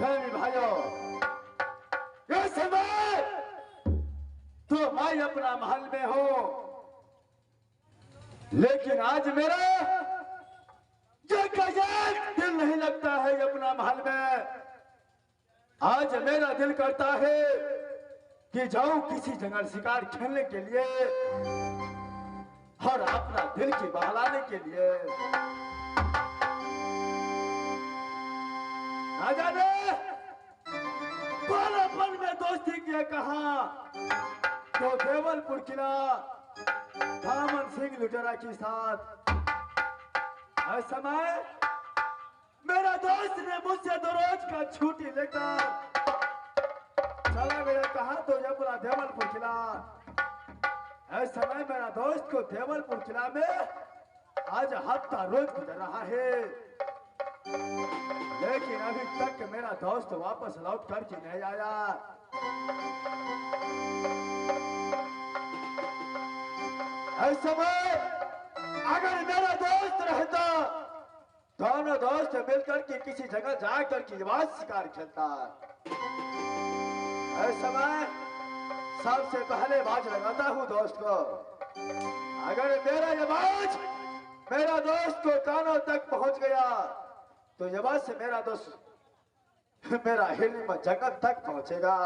प्रेमी भाइयों, ये समय तो मैं अपना महल में हूं, लेकिन आज मेरा दिल नहीं लगता है अपना महल में। आज मेरा दिल करता है कि जाऊं किसी जंगल शिकार खेलने के लिए और अपना दिल की बहलाने के लिए। ना जाने बालापन में दोस्ती किया कहा तो देवलपुर किला दामन सिंह लुटेरा के साथ। इस समय मेरा दोस्त ने मुझसे 2 रोज का छुट्टी लेकर चला गया कहा तो ये पूरा देवलपुर किला। इस समय मेरा दोस्त को देवलपुर किला में आज हफ्ता रोज गुजर रहा है, लेकिन अभी तक मेरा दोस्त वापस लौट करके नहीं आया। इस समय अगर मेरा दोस्त रहता, दोनों दोस्त मिलकर के किसी जगह जाकर के आवाज शिकार खेलता। इस समय सबसे पहले आवाज लगाता हूँ दोस्त को। अगर मेरा आवाज मेरा दोस्त को कानों तक पहुंच गया तो ये आवाज से मेरा दोस्त मेरा हिल जगत तक पहुंचेगा।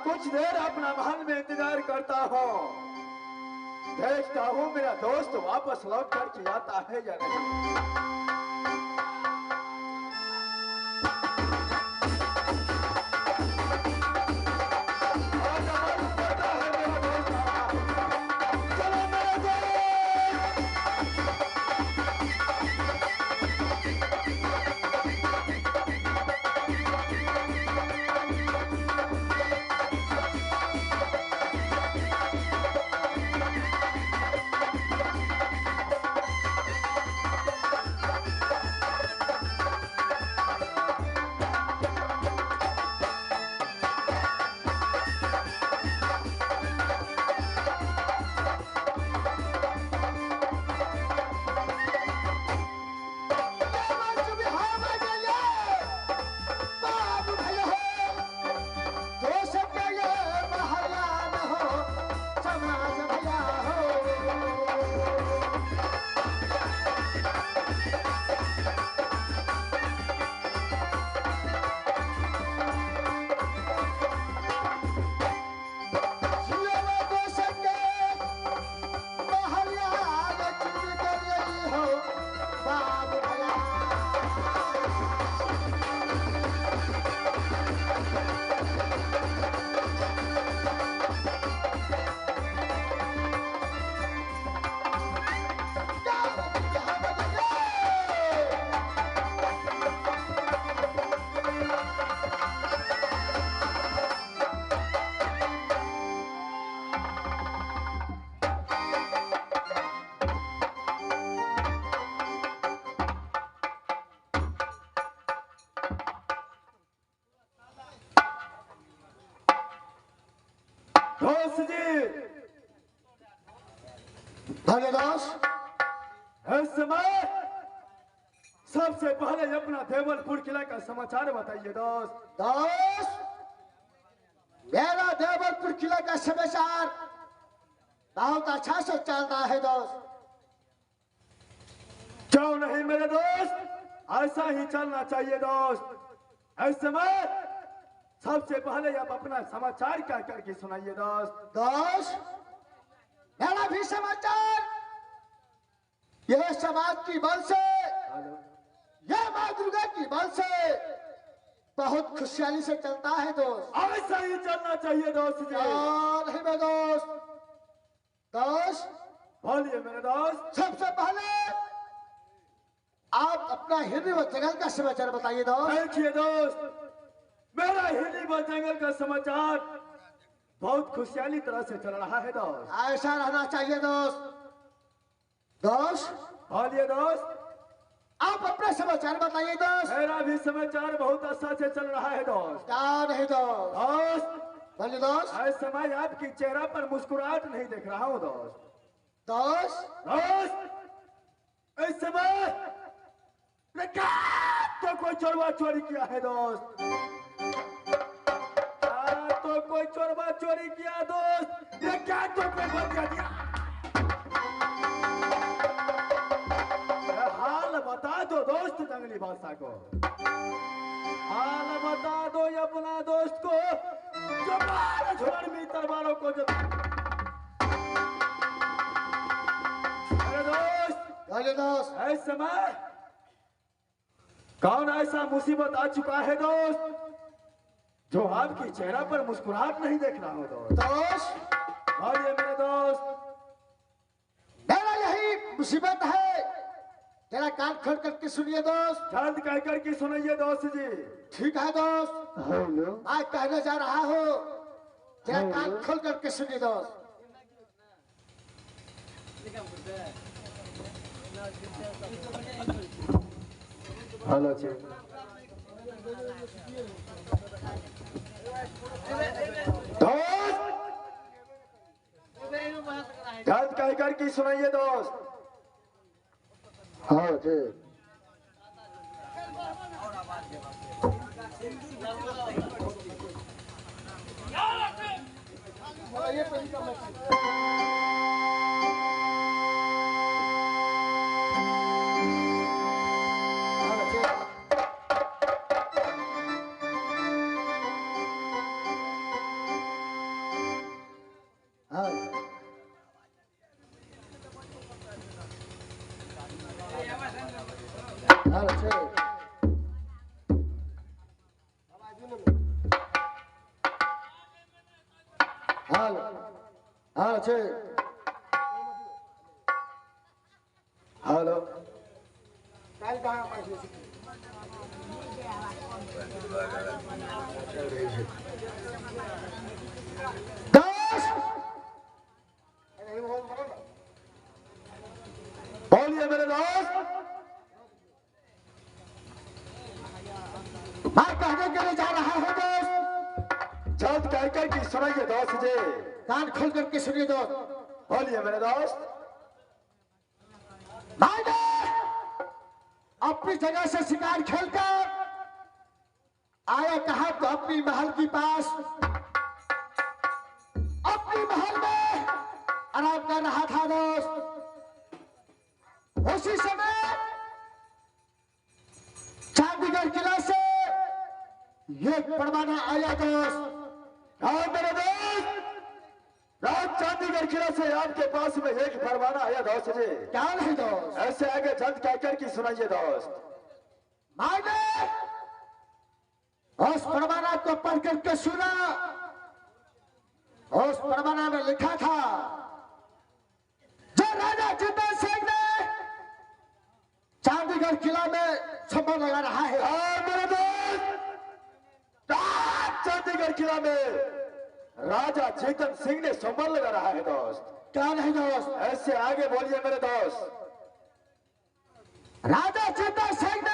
कुछ देर अपना महल में इंतजार करता हूँ, देखता हूँ मेरा दोस्त वापस लौट करके आता है या नहीं। दोस्त जी, दोस्त इस समय सबसे पहले अपना देवलपुर किला का समाचार बताइए दोस्त। दोस्त मेरा देवलपुर किला का समाचार बहुत अच्छा से चल रहा है दोस्त। क्यों नहीं मेरे दोस्त, ऐसा ही चलना चाहिए दोस्त। इस समय सबसे पहले आप अपना समाचार क्या करके सुनाइए दोस्त। दोस्त मेरा भी समाचार यह समाज की बल से, यह माँ दुर्गा की बल से बहुत खुशहाली से चलता है दोस्त। ऐसा ही चलना चाहिए दोस्त जी। और है मेरे दोस्त। दोस्त बोलिए मेरे दोस्त। सबसे पहले आप अपना हिंदी व जंगल का समाचार बताइए दोस्त। देखिए दोस्त, मेरा हिली व जंगल का समाचार बहुत खुशहाली तरह से चल रहा है दोस्त। ऐसा रहना चाहिए दोस्त। दोस्त बोलिए दोस्त। आप अपना समाचार बताइए दोस्त। मेरा भी समाचार बहुत अच्छा से चल रहा है दोस्त। क्या नहीं दोस्त। दोस्त बोलिए दोस्त। इस समय आपकी चेहरा पर मुस्कुराहट नहीं देख रहा हूँ दोस्त। दोस्त दोस्त इस समय तो कोई चोरवा चोरी किया है दोस्त। तो कोई चोरवा चोरी किया दोस्त। ये क्या तो कोई बचा दिया। हाल बता दो दोस्त जंगली बादशाह को। हाल बता दो अपना दोस्त को जो मार झोर में तलवारों को जो। अरे दोस्त बोलिए दोस्त। इस समय कौन ऐसा मुसीबत आ चुका है दोस्त जो आपकी चेहरा पर मुस्कुराहट नहीं देख रहा हो दोस्त। दोस्त बोलिए मेरे दोस्त। मेरा यही मुसीबत है। तेरा कान खोल करके सुनिए दोस्त। जल्द कह कर के सुनिए दोस्त जी। ठीक है दोस्त। आज कहने जा रहा हो, तेरा कान खोल करके सुनिए दोस्त। हेलो जी। दोस्त जल्द कह कर के सुनिए दोस्त। हाँ जी। हेलो बोलिए मेरे दोस्त। मैं कहने के लिए जा रहा हूँ दोस्त। जल्द कह कर के सुनिए दोस्त जी। कान खोल करके सुनिए दोस्त। बोलिए मेरे दोस्त। मैंने अपनी जगह से शिकार खेलकर आया कहा तो अपनी महल के पास, अपनी महल में आराम कर रहा था दोस्त। उसी समय चांदीगढ़ किला से ये परवाना आया दोस्त। हाँ मेरे दोस्त, रात चांदीगढ़ किला से आपके पास में एक परवाना आया दोस्त जी। क्या नहीं दोस्त। ऐसे आगे जल्द कह कर के सुनाइए दोस्त। मैंने उस परवाना को पढ़ करके सुना। उस परवाना में लिखा था जो राजा जिंदा सिंह ने चांदीगढ़ किला में छप्पर लगा रहा है। मेरे दोस्त, चांदीगढ़ किला में राजा चेतन सिंह ने संबल लगा रहा है दोस्त। क्या नहीं दोस्त। ऐसे आगे बोलिए मेरे दोस्त। राजा चेतन सिंह ने